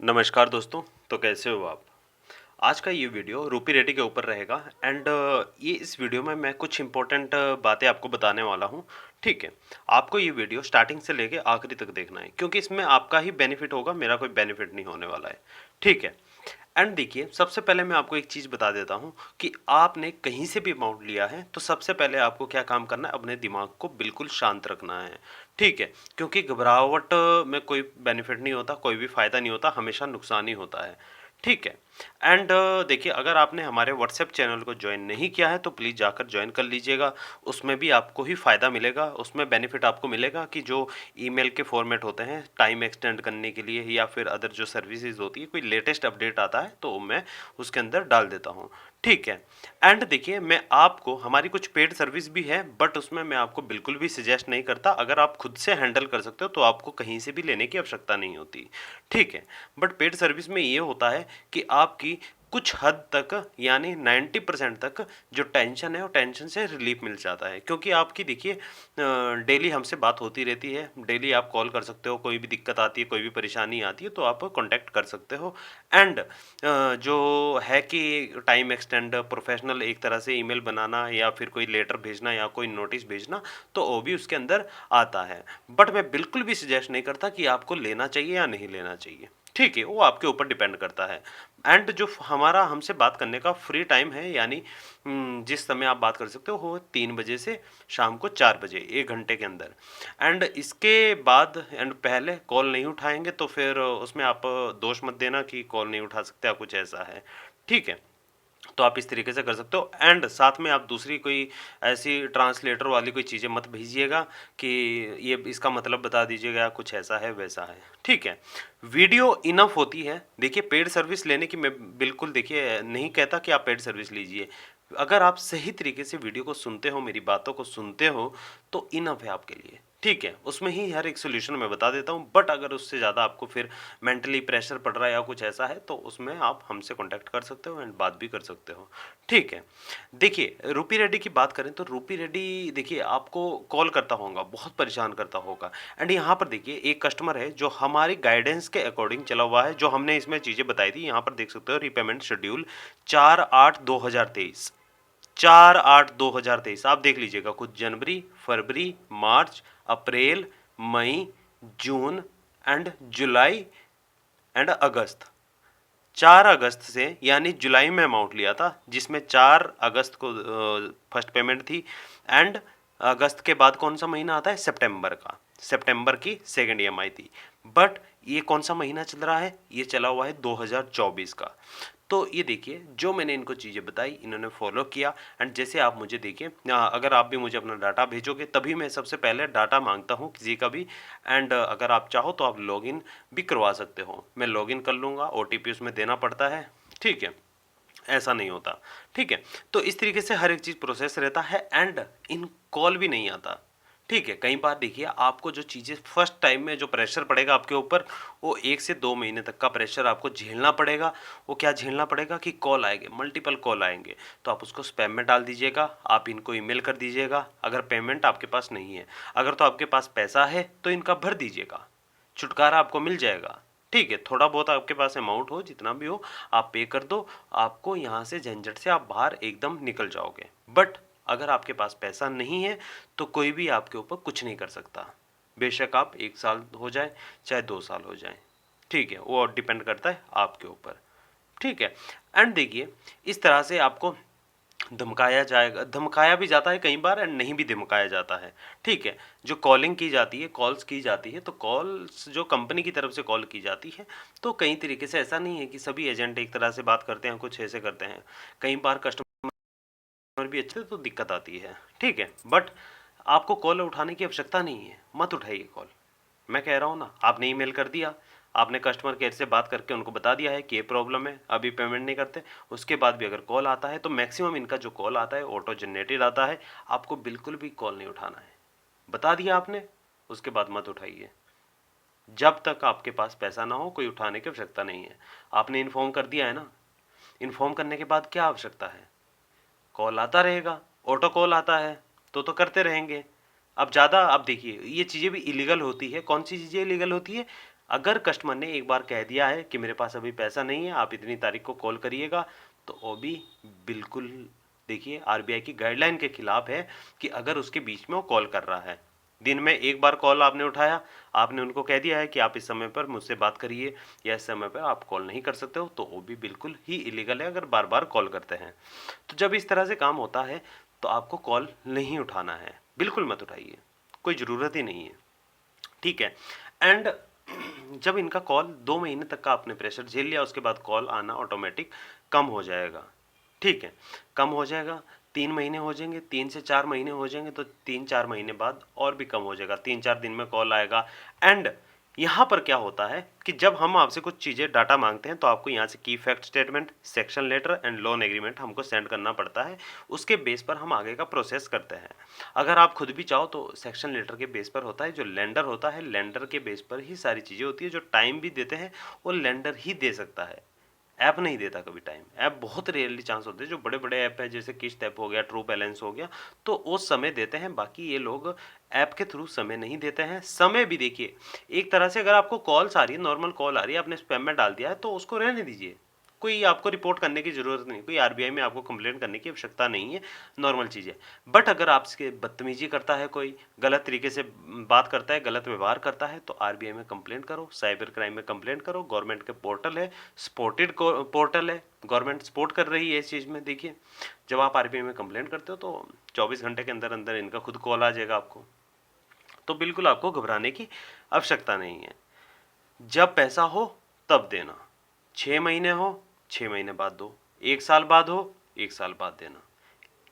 नमस्कार दोस्तों। तो कैसे हो आप? आज का ये वीडियो रूपी रेड्डी के ऊपर रहेगा एंड ये इस वीडियो में मैं कुछ इम्पोर्टेंट बातें आपको बताने वाला हूँ। ठीक है, आपको ये वीडियो स्टार्टिंग से लेके आखिरी तक देखना है क्योंकि इसमें आपका ही बेनिफिट होगा, मेरा कोई बेनिफिट नहीं होने वाला है। ठीक है। एंड देखिए, सबसे पहले मैं आपको एक चीज़ बता देता हूँ कि आपने कहीं से भी अमाउंट लिया है तो सबसे पहले आपको क्या काम करना है, अपने दिमाग को बिल्कुल शांत रखना है। ठीक है, क्योंकि घबराहट में कोई बेनिफिट नहीं होता, कोई भी फ़ायदा नहीं होता, हमेशा नुकसान ही होता है। ठीक है। एंड देखिए, अगर आपने हमारे व्हाट्सएप चैनल को ज्वाइन नहीं किया है तो प्लीज़ जाकर ज्वाइन कर लीजिएगा। उसमें भी आपको ही फ़ायदा मिलेगा, उसमें बेनिफिट आपको मिलेगा कि जो ईमेल के फॉर्मेट होते हैं टाइम एक्सटेंड करने के लिए या फिर अदर जो सर्विसेज होती है, कोई लेटेस्ट अपडेट आता है तो मैं उसके अंदर डाल देता हूँ। ठीक है। एंड देखिए, मैं आपको हमारी कुछ पेड सर्विस भी है बट उसमें मैं आपको बिल्कुल भी सजेस्ट नहीं करता। अगर आप खुद से हैंडल कर सकते हो तो आपको कहीं से भी लेने की आवश्यकता नहीं होती। ठीक है। बट पेड सर्विस में ये होता है कि आपकी कुछ हद तक यानी 90% तक जो टेंशन है वो टेंशन से रिलीफ मिल जाता है, क्योंकि आपकी देखिए डेली हमसे बात होती रहती है, डेली आप कॉल कर सकते हो, कोई भी दिक्कत आती है, कोई भी परेशानी आती है तो आप कांटेक्ट कर सकते हो। एंड जो है कि टाइम एक्सटेंड प्रोफेशनल एक तरह से ईमेल बनाना या फिर कोई लेटर भेजना या कोई नोटिस भेजना, तो वो भी उसके अंदर आता है। बट मैं बिल्कुल भी सजेस्ट नहीं करता कि आपको लेना चाहिए या नहीं लेना चाहिए। ठीक है, वो आपके ऊपर डिपेंड करता है। एंड जो हमारा हमसे बात करने का फ्री टाइम है यानी जिस समय आप बात कर सकते हो वो 3 बजे से शाम को 4 बजे, 1 घंटे के अंदर। एंड इसके बाद एंड पहले कॉल नहीं उठाएंगे तो फिर उसमें आप दोष मत देना कि कॉल नहीं उठा सकते या कुछ ऐसा है। ठीक है। तो आप इस तरीके से कर सकते हो। एंड साथ में आप दूसरी कोई ऐसी ट्रांसलेटर वाली कोई चीज़ें मत भेजिएगा कि ये इसका मतलब बता दीजिएगा, कुछ ऐसा है वैसा है। ठीक है। वीडियो इनफ होती है। देखिए, पेड सर्विस लेने की मैं बिल्कुल देखिए नहीं कहता कि आप पेड सर्विस लीजिए। अगर आप सही तरीके से वीडियो को सुनते हो, मेरी बातों को सुनते हो, तो इनफ है आपके लिए। ठीक है, उसमें ही हर एक सोल्यूशन मैं बता देता हूँ। बट अगर उससे ज़्यादा आपको फिर मेंटली प्रेशर पड़ रहा है या कुछ ऐसा है तो उसमें आप हमसे कांटेक्ट कर सकते हो एंड बात भी कर सकते हो। ठीक है। देखिए, रूपी रेड्डी की बात करें तो रूपी रेड्डी देखिए आपको कॉल करता होगा, बहुत परेशान करता होगा। एंड यहाँ पर देखिए एक कस्टमर है जो हमारी गाइडेंस के अकॉर्डिंग चला हुआ है, जो हमने इसमें चीज़ें बताई थी। यहाँ पर देख सकते हो रीपेमेंट शेड्यूल 4/8/2023, 4/8/2023 आप देख लीजिएगा। कुछ जनवरी, फरवरी, मार्च, अप्रैल, मई, जून एंड जुलाई एंड अगस्त। 4 अगस्त से यानी जुलाई में अमाउंट लिया था, जिसमें 4 अगस्त को फर्स्ट पेमेंट थी। एंड अगस्त के बाद कौन सा महीना आता है? सितंबर का। सितंबर की सेकेंड ईएमआई थी। बट ये कौन सा महीना चल रहा है? ये चला हुआ है 2024 का। तो ये देखिए, जो मैंने इनको चीज़ें बताई इन्होंने फॉलो किया। एंड जैसे आप मुझे देखिए, अगर आप भी मुझे अपना डाटा भेजोगे तभी मैं सबसे पहले डाटा मांगता हूँ किसी का भी। एंड अगर आप चाहो तो आप लॉगिन भी करवा सकते हो, मैं लॉगिन कर लूँगा, ओटीपी उसमें देना पड़ता है। ठीक है, ऐसा नहीं होता। ठीक है। तो इस तरीके से हर एक चीज़ प्रोसेस रहता है। एंड इन कॉल भी नहीं आता। ठीक है, कई बार देखिए आपको जो चीज़ें फर्स्ट टाइम में जो प्रेशर पड़ेगा आपके ऊपर, वो 1 से 2 महीने तक का प्रेशर आपको झेलना पड़ेगा। वो क्या झेलना पड़ेगा कि कॉल आएंगे, मल्टीपल कॉल आएंगे, तो आप उसको स्पैम में डाल दीजिएगा, आप इनको ईमेल कर दीजिएगा अगर पेमेंट आपके पास नहीं है। अगर तो आपके पास पैसा है तो इनका भर दीजिएगा, छुटकारा आपको मिल जाएगा। ठीक है, थोड़ा बहुत आपके पास अमाउंट हो, जितना भी हो आप पे कर दो, आपको यहाँ से झंझट से आप बाहर एकदम निकल जाओगे। बट अगर आपके पास पैसा नहीं है तो कोई भी आपके ऊपर कुछ नहीं कर सकता, बेशक आप 1 साल हो जाए चाहे 2 साल हो जाए। ठीक है, वो डिपेंड करता है आपके ऊपर। ठीक है। एंड देखिए, इस तरह से आपको धमकाया जाएगा, धमकाया भी जाता है कई बार एंड नहीं भी धमकाया जाता है। ठीक है, जो कॉलिंग की जाती है, कॉल्स की जाती है, तो कॉल्स जो कंपनी की तरफ से कॉल की जाती है तो कई तरीके से, ऐसा नहीं है कि सभी एजेंट एक तरह से बात करते हैं, कुछ ऐसे करते हैं। कई बार कस्टमर भी अच्छे तो दिक्कत आती है। ठीक है। बट आपको कॉल उठाने की आवश्यकता नहीं है, मत उठाइए कॉल। मैं कह रहा हूँ ना, आपने ईमेल कर दिया, आपने कस्टमर केयर से बात करके उनको बता दिया है कि ये प्रॉब्लम है, अभी पेमेंट नहीं करते, उसके बाद भी अगर कॉल आता है तो मैक्सिमम इनका जो कॉल आता है ऑटो जनरेटेड आता है। आपको बिल्कुल भी कॉल नहीं उठाना है, बता दिया आपने, उसके बाद मत उठाइए। जब तक आपके पास पैसा ना हो कोई उठाने की आवश्यकता नहीं है। आपने इन्फॉर्म कर दिया है ना, इन्फॉर्म करने के बाद क्या आवश्यकता है? कॉल आता रहेगा, ऑटो कॉल आता है तो करते रहेंगे। अब ज़्यादा, अब देखिए ये चीज़ें भी इलीगल होती है। कौन सी चीज़ें इलीगल होती है? अगर कस्टमर ने एक बार कह दिया है कि मेरे पास अभी पैसा नहीं है, आप इतनी तारीख को कॉल करिएगा, तो वो भी बिल्कुल देखिए आरबीआई की गाइडलाइन के खिलाफ है कि अगर उसके बीच में वो कॉल कर रहा है। दिन में एक बार कॉल आपने उठाया, आपने उनको कह दिया है कि आप इस समय पर मुझसे बात करिए या इस समय पर आप कॉल नहीं कर सकते हो, तो वो भी बिल्कुल ही इलीगल है अगर बार बार कॉल करते हैं। तो जब इस तरह से काम होता है तो आपको कॉल नहीं उठाना है, बिल्कुल मत उठाइए, कोई ज़रूरत ही नहीं है, ठीक है। एंड जब इनका कॉल 2 महीने तक का आपने प्रेशर झेल लिया, उसके बाद कॉल आना ऑटोमेटिक कम हो जाएगा, ठीक है, कम हो जाएगा। 3 महीने हो जाएंगे, 3 से 4 महीने हो जाएंगे, तो 3-4 महीने बाद और भी कम हो जाएगा, 3-4 दिन में कॉल आएगा। एंड यहाँ पर क्या होता है कि जब हम आपसे कुछ चीज़ें डाटा मांगते हैं तो आपको यहाँ से की fact statement, section letter and loan agreement हमको सेंड करना पड़ता है। उसके बेस पर हम आगे का प्रोसेस करते हैं। अगर आप खुद भी चाहो तो सेक्शन लेटर के बेस पर होता है, जो लेंडर होता है लेंडर के बेस पर ही सारी चीज़ें होती है। जो टाइम भी देते हैं वो लेंडर ही दे सकता है, ऐप नहीं देता कभी टाइम। ऐप बहुत रेयरली चांस होते हैं, जो बड़े बड़े ऐप है जैसे किस्त ऐप हो गया, ट्रू बैलेंस हो गया, तो वो समय देते हैं। बाकी ये लोग ऐप के थ्रू समय नहीं देते हैं। समय भी देखिए, एक तरह से अगर आपको कॉल्स आ रही है, नॉर्मल कॉल आ रही है, आपने स्पैम में डाल दिया है, तो उसको रहने दीजिए। कोई आपको रिपोर्ट करने की ज़रूरत नहीं, कोई आरबीआई में आपको कंप्लेंट करने की आवश्यकता नहीं है, नॉर्मल चीज़ है। बट अगर आपसे बदतमीजी करता है, कोई गलत तरीके से बात करता है, गलत व्यवहार करता है, तो आरबीआई में कंप्लेंट करो, साइबर क्राइम में कंप्लेंट करो। गवर्नमेंट के पोर्टल है, सपोर्टेड पोर्टल है, गवर्नमेंट सपोर्ट कर रही है इस चीज़ में। देखिए, जब आप आरबीआई में कंप्लेंट करते हो तो 24 घंटे के अंदर अंदर इनका खुद कॉल आ जाएगा आपको, तो बिल्कुल आपको घबराने की आवश्यकता नहीं है। जब पैसा हो तब देना, 6 महीने हो 6 महीने बाद दो, 1 साल बाद हो 1 साल बाद देना।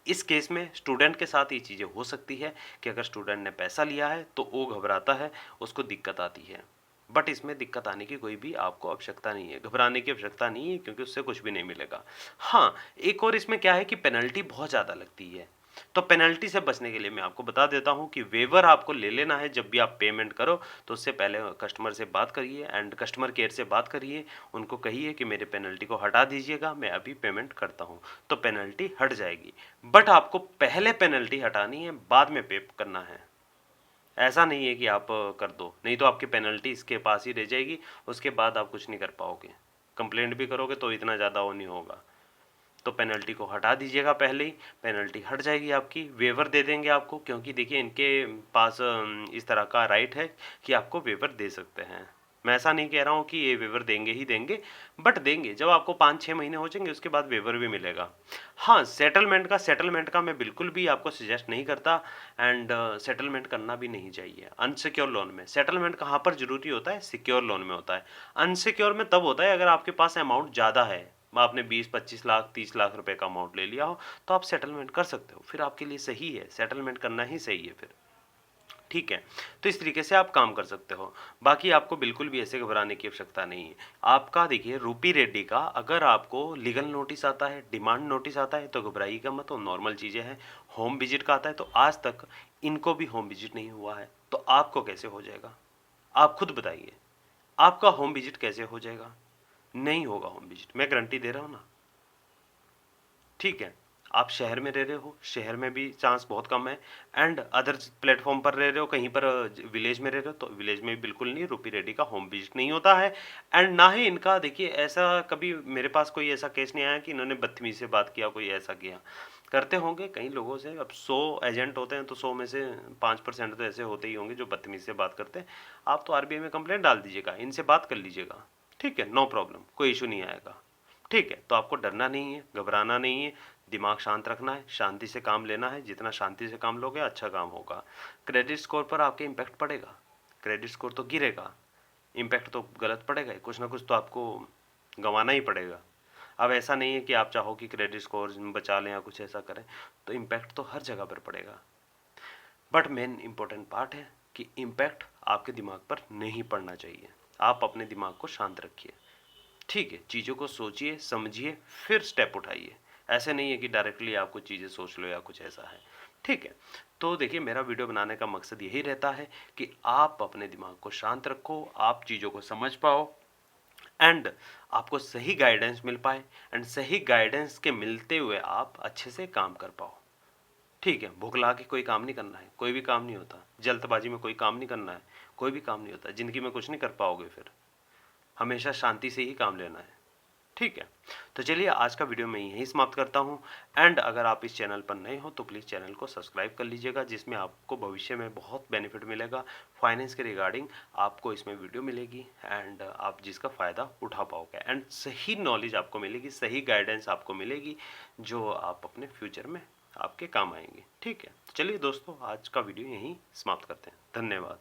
इस केस में स्टूडेंट के साथ ये चीज़ें हो सकती है कि अगर स्टूडेंट ने पैसा लिया है तो वो घबराता है, उसको दिक्कत आती है। बट इसमें दिक्कत आने की कोई भी आपको आवश्यकता नहीं है, घबराने की आवश्यकता नहीं है, क्योंकि उससे कुछ भी नहीं मिलेगा। हाँ, एक और इसमें क्या है कि पेनल्टी बहुत ज़्यादा लगती है। तो पेनल्टी से बचने के लिए मैं आपको बता देता हूँ कि वेवर आपको ले लेना है। जब भी आप पेमेंट करो तो उससे पहले कस्टमर से बात करिए एंड कस्टमर केयर से बात करिए, उनको कहिए कि मेरे पेनल्टी को हटा दीजिएगा, मैं अभी पेमेंट करता हूँ, तो पेनल्टी हट जाएगी। बट आपको पहले पेनल्टी हटानी है, बाद में पे करना है। ऐसा नहीं है कि आप कर दो, नहीं तो आपकी पेनल्टी इसके पास ही रह जाएगी, उसके बाद आप कुछ नहीं कर पाओगे। कंप्लेंट भी करोगे तो इतना ज़्यादा वो नहीं होगा। तो पेनल्टी को हटा दीजिएगा पहले ही, पेनल्टी हट जाएगी आपकी। वेवर दे देंगे आपको, क्योंकि देखिए इनके पास इस तरह का राइट है कि आपको वेवर दे सकते हैं। मैं ऐसा नहीं कह रहा हूँ कि ये वेवर देंगे ही देंगे, बट देंगे जब आपको 5-6 महीने हो जाएंगे, उसके बाद वेवर भी मिलेगा। हाँ, सेटलमेंट का मैं बिल्कुल भी आपको सजेस्ट नहीं करता। एंड सेटलमेंट करना भी नहीं चाहिए अनसिक्योर लोन में। सेटलमेंट कहाँ पर जरूरी होता है? सिक्योर लोन में होता है। अनसिक्योर में तब होता है अगर आपके पास अमाउंट ज़्यादा है, आपने 20-25 लाख 30 लाख रुपए का अमाउंट ले लिया हो, तो आप सेटलमेंट कर सकते हो, फिर आपके लिए सही है, सेटलमेंट करना ही सही है फिर, ठीक है। तो इस तरीके से आप काम कर सकते हो। बाकी आपको बिल्कुल भी ऐसे घबराने की आवश्यकता नहीं है। आपका देखिए रूपी रेड्डी का अगर आपको लीगल नोटिस आता है, डिमांड नोटिस आता है, तो घबराइएगा मत, तो नॉर्मल चीज़ें हैं। होम विजिट का आता है तो आज तक इनको भी होम विजिट नहीं हुआ है, तो आपको कैसे हो जाएगा? आप खुद बताइए, आपका होम विजिट कैसे हो जाएगा? नहीं होगा होम विजिट, मैं गारंटी दे रहा हूँ ना, ठीक है। आप शहर में रह रहे हो, शहर में भी चांस बहुत कम है। एंड अदर प्लेटफॉर्म पर रह रहे हो, कहीं पर विलेज में रह रहे हो, तो विलेज में भी बिल्कुल नहीं, रूपी रेड्डी का होम विजिट नहीं होता है। एंड ना ही इनका देखिए ऐसा कभी मेरे पास कोई ऐसा केस नहीं आया कि इन्होंने बदतमीजी से बात किया, कोई ऐसा किया। करते होंगे कई लोगों से, अब 100 एजेंट होते हैं तो 100 में से 5% तो ऐसे होते ही होंगे जो बदतमीजी से बात करते हैं। आप तो आरबीआई में कंप्लेंट डाल दीजिएगा, इनसे बात कर लीजिएगा, ठीक है, नो प्रॉब्लम, कोई इशू नहीं आएगा, ठीक है। तो आपको डरना नहीं है, घबराना नहीं है, दिमाग शांत रखना है, शांति से काम लेना है। जितना शांति से काम लोगे अच्छा काम होगा। क्रेडिट स्कोर पर आपके इम्पैक्ट पड़ेगा, क्रेडिट स्कोर तो गिरेगा, इम्पैक्ट तो गलत पड़ेगा ही, कुछ ना कुछ तो आपको गंवाना ही पड़ेगा। अब ऐसा नहीं है कि आप चाहो कि क्रेडिट स्कोर बचा लें या कुछ ऐसा करें, तो इम्पैक्ट तो हर जगह पर पड़ेगा। बट मेन इंपॉर्टेंट पार्ट है कि इम्पैक्ट आपके दिमाग पर नहीं पड़ना चाहिए। आप अपने दिमाग को शांत रखिए, ठीक है, चीज़ों को सोचिए समझिए फिर स्टेप उठाइए। ऐसे नहीं है कि डायरेक्टली आप कुछ चीज़ें सोच लो या कुछ ऐसा है, ठीक है। तो देखिए मेरा वीडियो बनाने का मकसद यही रहता है कि आप अपने दिमाग को शांत रखो, आप चीज़ों को समझ पाओ, एंड आपको सही गाइडेंस मिल पाए, एंड सही गाइडेंस के मिलते हुए आप अच्छे से काम कर पाओ, ठीक है। भूख लगा के कोई काम नहीं करना है, कोई भी काम नहीं होता, जल्दबाजी में कोई काम नहीं करना है, कोई भी काम नहीं होता, ज़िंदगी में कुछ नहीं कर पाओगे फिर। हमेशा शांति से ही काम लेना है, ठीक है। तो चलिए आज का वीडियो मैं यहीं समाप्त करता हूँ। एंड अगर आप इस चैनल पर नए हो तो प्लीज़ चैनल को सब्सक्राइब कर लीजिएगा, जिसमें आपको भविष्य में बहुत बेनिफिट मिलेगा। फाइनेंस के रिगार्डिंग आपको इसमें वीडियो मिलेगी एंड आप जिसका फ़ायदा उठा पाओगे एंड सही नॉलेज आपको मिलेगी, सही गाइडेंस आपको मिलेगी, जो आप अपने फ्यूचर में आपके काम आएंगे, ठीक है। चलिए दोस्तों, आज का वीडियो यहीं समाप्त करते हैं। धन्यवाद।